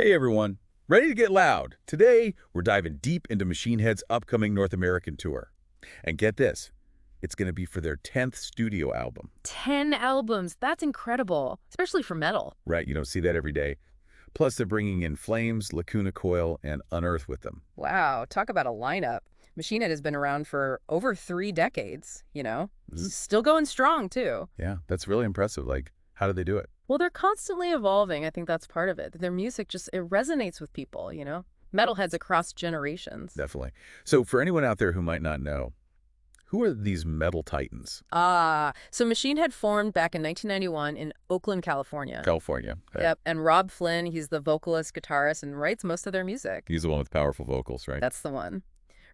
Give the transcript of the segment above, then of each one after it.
Hey everyone, ready to get loud? Today, we're diving deep into Machine Head's upcoming North American tour. And get this, it's going to be for their 10th studio album. 10 albums. That's incredible, especially for metal. Right, you don't see that every day. Plus, they're bringing in Flames, Lacuna Coil, and Unearth with them. Wow, talk about a lineup. Machine Head has been around for over 3 decades, Mhm. Still going strong, too. Yeah, that's really impressive. How do they do it? Well, they're constantly evolving. I think that's part of it. Their music it resonates with people. Metalheads across generations. Definitely. So for anyone out there who might not know, who are these metal titans? So Machine Head formed back in 1991 in Oakland, California. California. Okay. Yep, and Robb Flynn, he's the vocalist, guitarist, and writes most of their music. He's the one with powerful vocals, right? That's the one.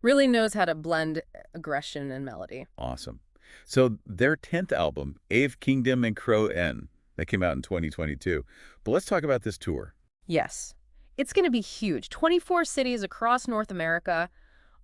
Really knows how to blend aggression and melody. Awesome. So their 10th album, ØF KINGDÖM AND CRØWN, that came out in 2022. But let's talk about this tour. Yes. It's going to be huge. 24 cities across North America,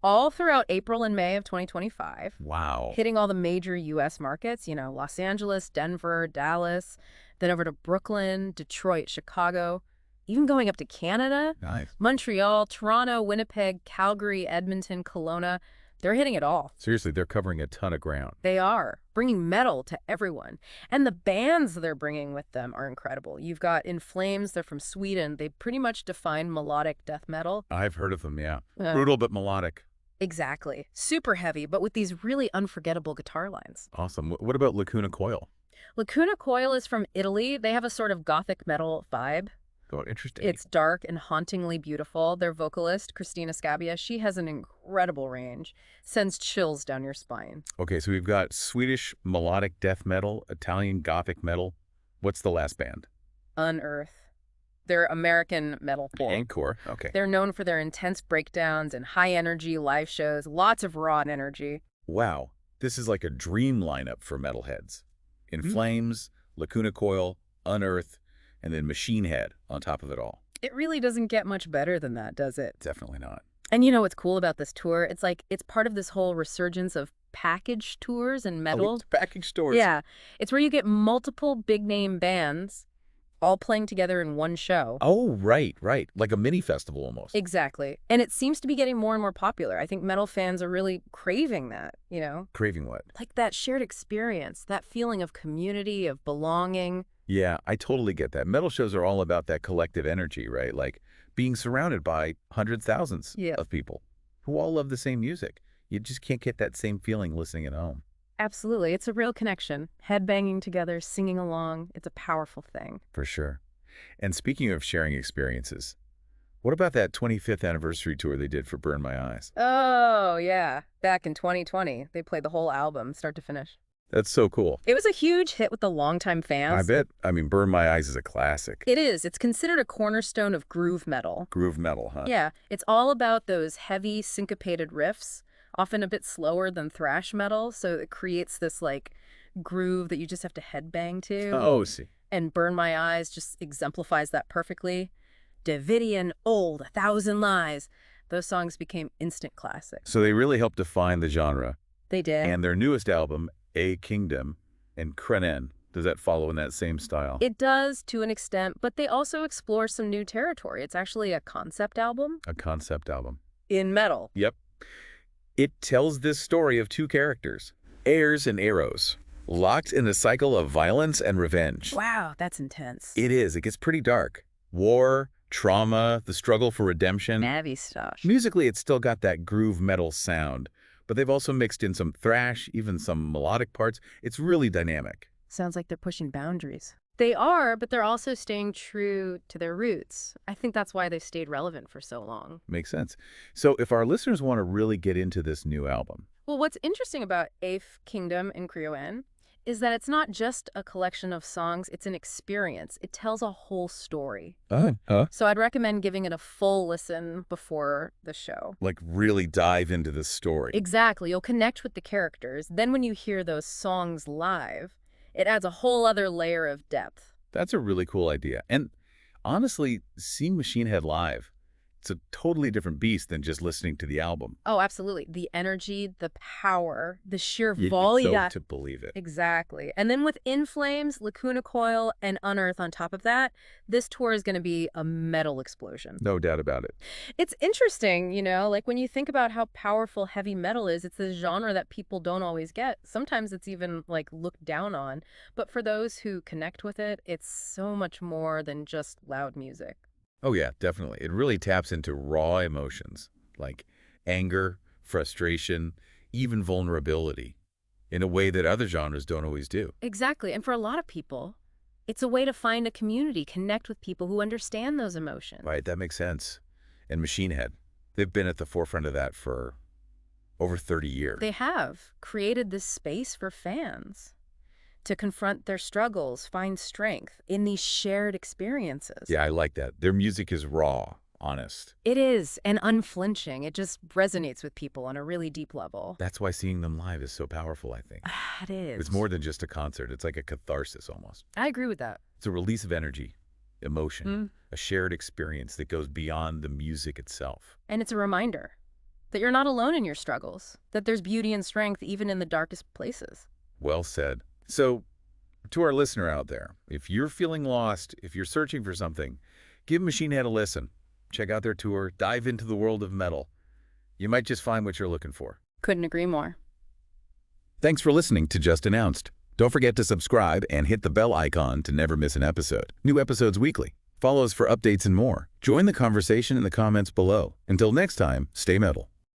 all throughout April and May of 2025. Wow. Hitting all the major U.S. markets, Los Angeles, Denver, Dallas, then over to Brooklyn, Detroit, Chicago, even going up to Canada, Nice. Montreal, Toronto, Winnipeg, Calgary, Edmonton, Kelowna. They're hitting it all. Seriously, they're covering a ton of ground. They are, bringing metal to everyone. And the bands they're bringing with them are incredible. You've got In Flames, they're from Sweden. They pretty much define melodic death metal. I've heard of them, yeah. Uh, Brutal but melodic. Exactly. Super heavy, but with these really unforgettable guitar lines. Awesome. What about Lacuna Coil? Lacuna Coil is from Italy. They have a sort of gothic metal vibe. Oh, interesting. It's dark and hauntingly beautiful. Their vocalist, Christina Scabbia, she has an incredible range. Sends chills down your spine. Okay, so we've got Swedish melodic death metal, Italian gothic metal. What's the last band? Unearth. They're American metalcore. Encore. Okay. They're known for their intense breakdowns and high-energy live shows, lots of raw energy. Wow. This is like a dream lineup for metalheads. In Flames, Lacuna Coil, Unearth, and then Machine Head on top of it all. It really doesn't get much better than that, does it? Definitely not. And you know what's cool about this tour? It's part of this whole resurgence of package tours and metal. Package stores. Yeah. It's where you get multiple big-name bands all playing together in one show. Oh, right. Like a mini festival almost. Exactly. And it seems to be getting more and more popular. I think metal fans are really craving that. Craving what? Like that shared experience, that feeling of community, of belonging. Yeah, I totally get that. Metal shows are all about that collective energy, right? Like being surrounded by hundreds, thousands of people who all love the same music. You just can't get that same feeling listening at home. Absolutely. It's a real connection. Headbanging together, singing along. It's a powerful thing. For sure. And speaking of sharing experiences, what about that 25th anniversary tour they did for Burn My Eyes? Oh, yeah. Back in 2020, they played the whole album, start to finish. That's so cool. It was a huge hit with the longtime fans. I bet. I mean, Burn My Eyes is a classic. It is. It's considered a cornerstone of groove metal. Groove metal, huh? Yeah. It's all about those heavy, syncopated riffs, often a bit slower than thrash metal, so it creates this, groove that you just have to headbang to. Oh, see. And Burn My Eyes just exemplifies that perfectly. Davidian, Old, A Thousand Lies. Those songs became instant classics. So they really helped define the genre. They did. And their newest album, ØF KINGDÖM and CRØWN, does that follow in that same style? It does to an extent, but they also explore some new territory. It's actually a concept album. A concept album. In metal. Yep. It tells this story of two characters, heirs and Eros, locked in a cycle of violence and revenge. Wow, that's intense. It is. It gets pretty dark. War, trauma, the struggle for redemption. Heavy stuff. Musically, it's still got that groove metal sound, but they've also mixed in some thrash, even some melodic parts. It's really dynamic. Sounds like they're pushing boundaries. They are, but they're also staying true to their roots. I think that's why they stayed relevant for so long. Makes sense. So if our listeners want to really get into this new album. Well, what's interesting about ØF KINGDÖM AND CRØWN is that it's not just a collection of songs, it's an experience. It tells a whole story. So I'd recommend giving it a full listen before the show. Like really dive into the story. Exactly. You'll connect with the characters. Then when you hear those songs live, it adds a whole other layer of depth. That's a really cool idea. And honestly, seeing Machine Head live, It's a totally different beast than just listening to the album. Oh, absolutely. The energy, the power, the sheer You volume. so to believe it. Exactly. And then with In Flames, Lacuna Coil, and Unearth on top of that, this tour is going to be a metal explosion. No doubt about it. It's interesting, like when you think about how powerful heavy metal is, it's a genre that people don't always get. Sometimes it's even like looked down on. But for those who connect with it, it's so much more than just loud music. Oh yeah, definitely. It really taps into raw emotions like anger, frustration, even vulnerability in a way that other genres don't always do. Exactly. And for a lot of people, it's a way to find a community, connect with people who understand those emotions. Right, that makes sense. And Machine Head, they've been at the forefront of that for over 30 years. They have created this space for fans to confront their struggles, find strength in these shared experiences. Yeah, I like that. Their music is raw, honest. It is, and unflinching. It just resonates with people on a really deep level. That's why seeing them live is so powerful, I think. It is. It's more than just a concert. It's like a catharsis almost. I agree with that. It's a release of energy, emotion, a shared experience that goes beyond the music itself. And it's a reminder that you're not alone in your struggles, that there's beauty and strength even in the darkest places. Well said. So, to our listener out there, if you're feeling lost, if you're searching for something, give Machine Head a listen. Check out their tour, dive into the world of metal. You might just find what you're looking for. Couldn't agree more. Thanks for listening to Just Announced. Don't forget to subscribe and hit the bell icon to never miss an episode. New episodes weekly. Follow us for updates and more. Join the conversation in the comments below. Until next time, stay metal.